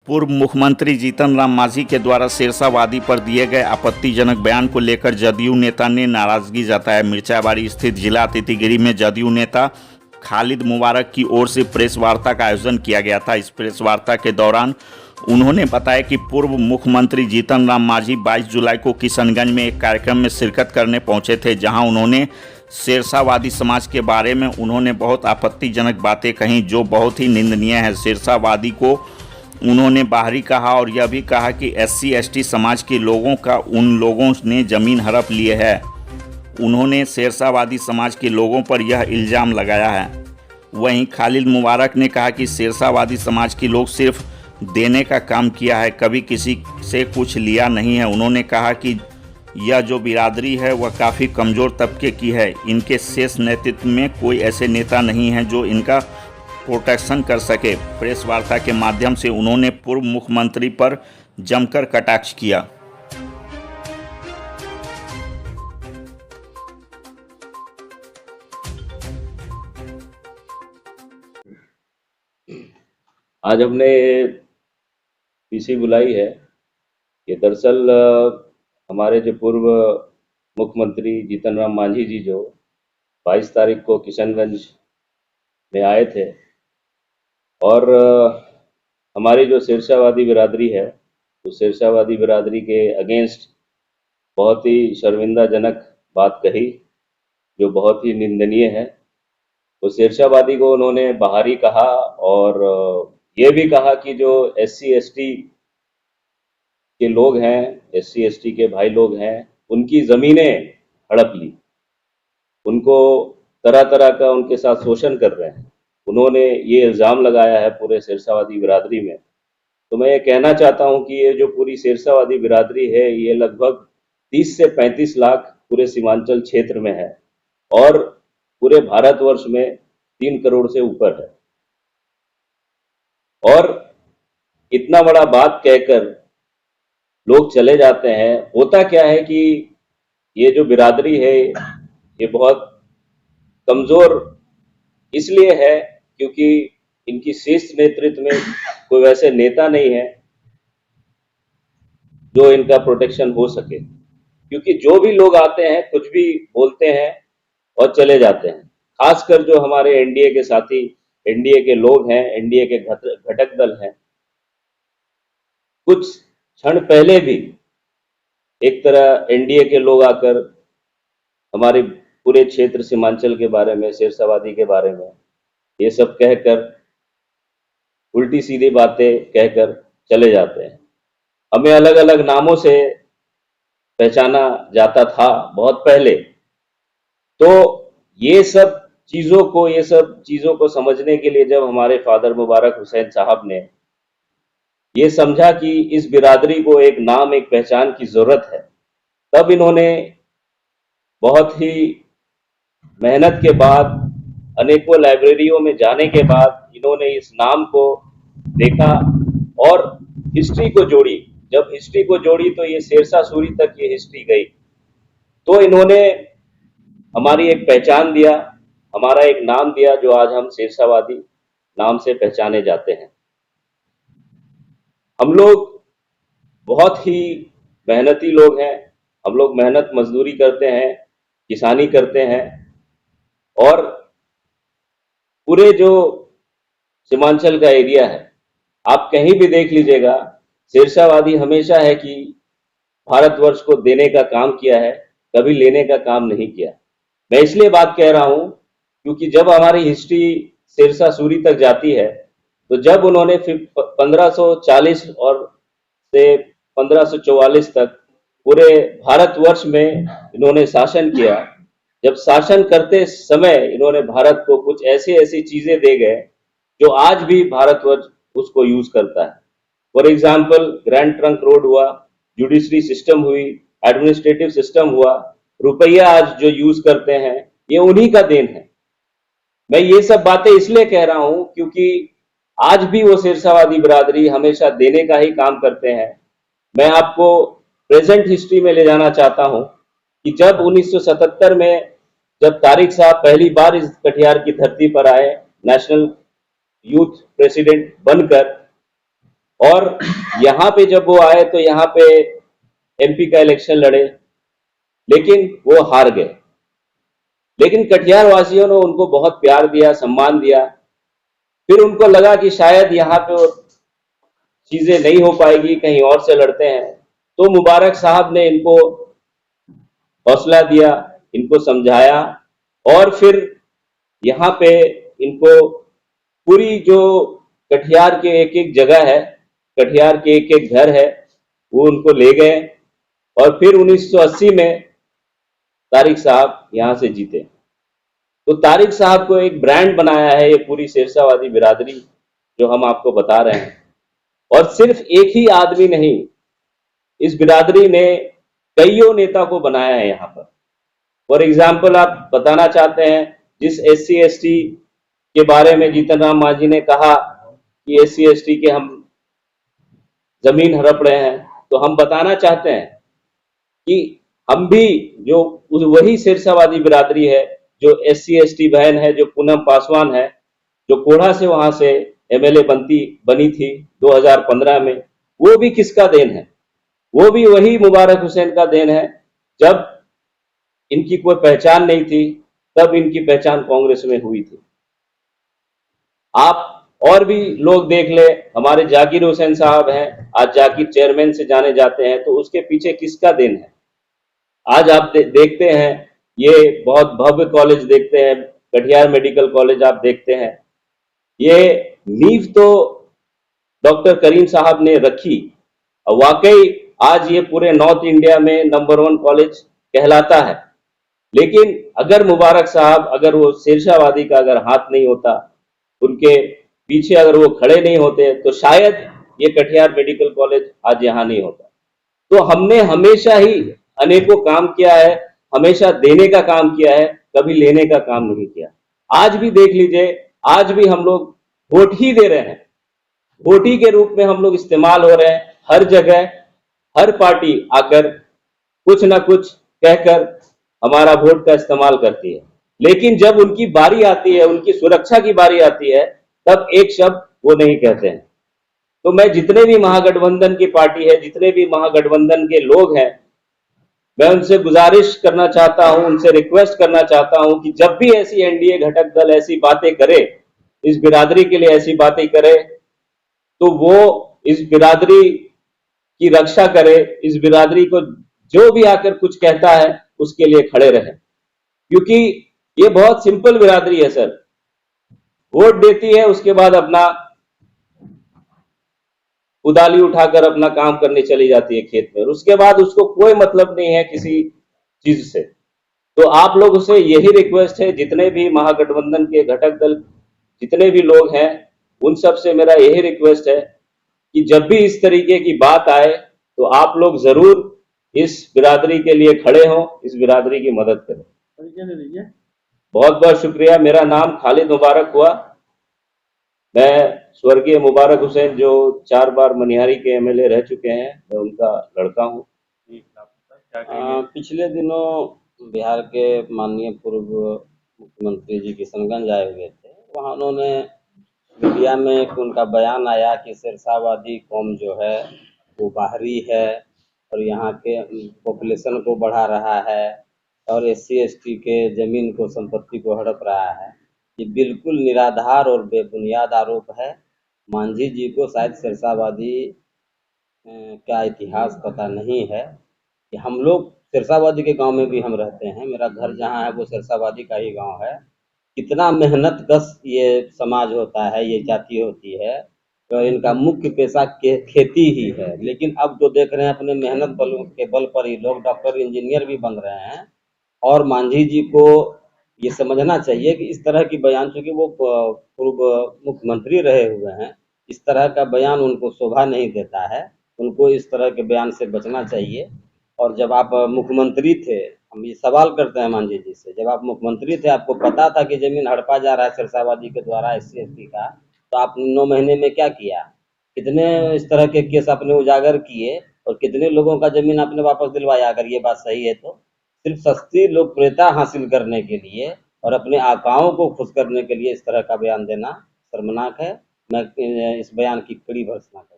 पूर्व मुख्यमंत्री जीतन राम मांझी के द्वारा सिरसा वादी पर दिए गए आपत्तिजनक बयान को लेकर जदयू नेता ने नाराजगी जताई। मिर्चाबाड़ी स्थित जिला अतिथिगृह में जदयू नेता खालिद मुबारक की ओर से प्रेस वार्ता का आयोजन किया गया था। इस प्रेस वार्ता के दौरान उन्होंने बताया कि पूर्व मुख्यमंत्री जीतन राम मांझी 22 जुलाई को किशनगंज में एक कार्यक्रम में शिरकत करने पहुंचे थे, जहां उन्होंने सिरसावादी समाज के बारे में उन्होंने बहुत आपत्तिजनक बातें कहीं जो बहुत ही निंदनीय है। सिरसावादी को उन्होंने बाहरी कहा और यह भी कहा कि SC/ST समाज के लोगों का उन लोगों ने ज़मीन हड़प लिए है। उन्होंने सिरसावादी समाज के लोगों पर यह इल्ज़ाम लगाया है। वहीं खालिद मुबारक ने कहा कि सिरसावादी समाज के लोग सिर्फ देने का काम किया है, कभी किसी से कुछ लिया नहीं है। उन्होंने कहा कि यह जो बिरादरी है वह काफ़ी कमज़ोर तबके की है। इनके शेष नेतृत्व में कोई ऐसे नेता नहीं हैं जो इनका प्रोटेक्शन कर सके। प्रेस वार्ता के माध्यम से उन्होंने पूर्व मुख्यमंत्री पर जमकर कटाक्ष किया। आज हमने पीसी बुलाई है। ये दरअसल हमारे जो पूर्व मुख्यमंत्री जीतन राम मांझी जी जो 22 तारीख को किशनगंज में आए थे और हमारी जो सिरसावादी बिरादरी है उस सिरसावादी बिरादरी के अगेंस्ट बहुत ही शर्मिंदाजनक बात कही जो बहुत ही निंदनीय है। तो सिरसावादी को उन्होंने बाहरी कहा और ये भी कहा कि जो SC/ST के लोग हैं, SC/ST के भाई लोग हैं, उनकी ज़मीनें हड़प ली, उनको तरह तरह का उनके साथ शोषण कर रहे हैं। उन्होंने ये इल्ज़ाम लगाया है पूरे सिरसावादी बिरादरी में। तो मैं ये कहना चाहता हूँ कि ये जो पूरी सिरसावादी बिरादरी है ये लगभग 30 से 35 लाख पूरे सीमांचल क्षेत्र में है और पूरे भारतवर्ष में 3 करोड़ से ऊपर है। और इतना बड़ा बात कहकर लोग चले जाते हैं। होता क्या है कि ये जो बिरादरी है ये बहुत कमज़ोर इसलिए है क्योंकि इनकी शीर्ष नेतृत्व में कोई वैसे नेता नहीं है जो इनका प्रोटेक्शन हो सके, क्योंकि जो भी लोग आते हैं कुछ भी बोलते हैं और चले जाते हैं। खासकर जो हमारे NDA के साथी, NDA के लोग हैं, NDA के घटक दल हैं, कुछ क्षण पहले भी एक तरह NDA के लोग आकर हमारे पूरे क्षेत्र सीमांचल के बारे में, सिरसावादी के बारे में ये सब कहकर उल्टी सीधी बातें कहकर चले जाते हैं। हमें अलग अलग नामों से पहचाना जाता था बहुत पहले। तो ये सब चीज़ों को समझने के लिए जब हमारे फादर मुबारक हुसैन साहब ने ये समझा कि इस बिरादरी को एक नाम, एक पहचान की ज़रूरत है, तब इन्होंने बहुत ही मेहनत के बाद, अनेकों लाइब्रेरियों में जाने के बाद इन्होंने इस नाम को देखा और हिस्ट्री को जोड़ी। जब हिस्ट्री को जोड़ी तो ये सिरसा सूरी तक ये हिस्ट्री गई। तो इन्होंने हमारी एक पहचान दिया, हमारा एक नाम दिया जो आज हम सिरसावादी नाम से पहचाने जाते हैं। हम लोग बहुत ही मेहनती लोग हैं, हम लोग मेहनत मजदूरी करते हैं, किसानी करते हैं और पूरे जो सीमांचल का एरिया है आप कहीं भी देख लीजिएगा, सिरसावादी हमेशा है कि भारतवर्ष को देने का काम किया है, कभी लेने का काम नहीं किया। मैं इसलिए बात कह रहा हूं क्योंकि जब हमारी हिस्ट्री सिरसा सूरी तक जाती है तो जब उन्होंने 1540 और से 1544 तक पूरे भारतवर्ष में इन्होंने शासन किया, जब शासन करते समय इन्होंने भारत को कुछ ऐसी चीजें दे गए जो आज भी भारतवर्ष उसको यूज करता है। For example grand trunk road हुआ, जुडिशरी सिस्टम हुई, एडमिनिस्ट्रेटिव सिस्टम हुआ, रुपया आज जो यूज करते हैं ये उन्हीं का देन है। मैं ये सब बातें इसलिए कह रहा हूं क्योंकि आज भी वो सिरसावादी बिरादरी हमेशा देने का ही काम करते हैं। मैं आपको प्रेजेंट हिस्ट्री में ले जाना चाहता हूं कि जब 1977 में जब तारिक साहब पहली बार इस कटिहार की धरती पर आए नेशनल यूथ प्रेसिडेंट बनकर, और यहाँ पे जब वो आए तो यहाँ पे एमपी का इलेक्शन लड़े, लेकिन वो हार गए। लेकिन कटिहार वासियों ने उनको बहुत प्यार दिया, सम्मान दिया। फिर उनको लगा कि शायद यहाँ पे वो चीजें नहीं हो पाएगी, कहीं और से लड़ते हैं, तो मुबारक साहब ने इनको हौसला दिया, इनको समझाया, और फिर यहाँ पे इनको पूरी जो कटिहार के एक एक जगह है, कटिहार के एक एक घर है, वो उनको ले गए। और फिर 1980 में तारिक साहब यहाँ से जीते। तो तारिक साहब को एक ब्रांड बनाया है ये पूरी शेरशाहवादी बिरादरी, जो हम आपको बता रहे हैं। और सिर्फ एक ही आदमी नहीं, इस बिरादरी ने कईयों नेता को बनाया है यहाँ पर। फॉर एग्जाम्पल आप बताना चाहते हैं, जिस SC ST के बारे में जीतन राम मांझी ने कहा कि SC ST के हम जमीन हड़प रहे हैं, तो हम बताना चाहते हैं कि हम भी जो वही शेरशाहवादी बिरादरी है, जो SC ST बहन है, जो पूनम पासवान है, जो कोढ़ा से वहां से MLA बनी थी 2015 में, वो भी किसका देन है? वो भी वही मुबारक हुसैन का देन है। जब इनकी कोई पहचान नहीं थी, तब इनकी पहचान कांग्रेस में हुई थी। आप और भी लोग देख ले, हमारे जाकिर हुसैन साहब हैं, आज जाकिर चेयरमैन से जाने जाते हैं, तो उसके पीछे किसका देन है? आज आप देखते हैं, ये बहुत भव्य कॉलेज देखते हैं, कटिहार मेडिकल कॉलेज आप देखते हैं, ये नींव तो डॉक्टर करीम साहब ने रखी। और वाकई आज ये पूरे नॉर्थ इंडिया में नंबर 1 कॉलेज कहलाता है। लेकिन अगर मुबारक साहब, अगर वो शेरशाहवादी का अगर हाथ नहीं होता, उनके पीछे अगर वो खड़े नहीं होते, तो शायद ये कटिहार मेडिकल कॉलेज आज यहाँ नहीं होता। तो हमने हमेशा ही अनेकों काम किया है, हमेशा देने का काम किया है, कभी लेने का काम नहीं किया। आज भी देख लीजिए, आज भी हम लोग वोट ही दे रहे हैं, वोट ही के रूप में हम लोग इस्तेमाल हो रहे हैं। हर जगह हर पार्टी आकर कुछ ना कुछ कहकर हमारा वोट का इस्तेमाल करती है, लेकिन जब उनकी बारी आती है, उनकी सुरक्षा की बारी आती है, तब एक शब्द वो नहीं कहते हैं। तो मैं जितने भी महागठबंधन की पार्टी है, जितने भी महागठबंधन के लोग हैं, मैं उनसे गुजारिश करना चाहता हूं, उनसे रिक्वेस्ट करना चाहता हूं कि जब भी ऐसी एनडीए घटक दल ऐसी बातें करे, इस बिरादरी के लिए ऐसी बातें करे, तो वो इस बिरादरी की रक्षा करे, इस बिरादरी को जो भी आकर कुछ कहता है उसके लिए खड़े रहे। क्योंकि ये बहुत सिंपल बिरादरी है सर, वोट देती है, उसके बाद अपना कुदाली उठाकर अपना काम करने चली जाती है खेत में, और उसके बाद उसको कोई मतलब नहीं है किसी चीज से। तो आप लोगों से यही रिक्वेस्ट है, जितने भी महागठबंधन के घटक दल, जितने भी लोग हैं, उन सब से मेरा यही रिक्वेस्ट है कि जब भी इस तरीके की बात आए, तो आप लोग जरूर इस बिरादरी के लिए खड़े हों, इस बिरादरी की मदद करें। बहुत बहुत शुक्रिया। मेरा नाम खालिद मुबारक हुआ। मैं स्वर्गीय मुबारक हुसैन, जो 4 बार मनिहारी के MLA रह चुके हैं, मैं उनका लड़का हूँ। पिछले दिनों बिहार के माननीय पूर्व मुख्यमंत्री जी किशनगंज आए हुए थे। वहाँ उन्होंने मीडिया में एक उनका बयान आया कि शेरशाहवादी कौम जो है वो बाहरी है और यहाँ के पॉपुलेशन को बढ़ा रहा है और SC ST के ज़मीन को, संपत्ति को हड़प रहा है। ये बिल्कुल निराधार और बेबुनियाद आरोप है। मांझी जी को शायद शेरशाहवादी का इतिहास पता नहीं है कि हम लोग शेरशाहवादी के गांव में भी हम रहते हैं। मेरा घर जहां है वो शेरशाहवादी का ही गांव है। कितना मेहनत कश ये समाज होता है, ये जाति होती है, तो इनका मुख्य पेशा खेती ही है। लेकिन अब जो देख रहे हैं, अपने मेहनत बल के बल पर ही लोग डॉक्टर इंजीनियर भी बन रहे हैं। और मांझी जी को ये समझना चाहिए कि इस तरह की बयान, चूंकि वो पूर्व मुख्यमंत्री रहे हुए हैं, इस तरह का बयान उनको शोभा नहीं देता है। उनको इस तरह के बयान से बचना चाहिए। और जब आप मुख्यमंत्री थे, हम ये सवाल करते हैं मांझी जी से, जब आप मुख्यमंत्री थे, आपको पता था कि जमीन हड़पा जा रहा है शेरशाहवादी के द्वारा SC ST का, तो आपने 9 महीने में क्या किया? कितने इस तरह के केस आपने उजागर किए और कितने लोगों का जमीन आपने वापस दिलवाया? अगर ये बात सही है तो सिर्फ सस्ती लोकप्रियता हासिल करने के लिए और अपने आकाओं को खुश करने के लिए इस तरह का बयान देना शर्मनाक है। मैं इस बयान की कड़ी भर्त्सना करूँगा।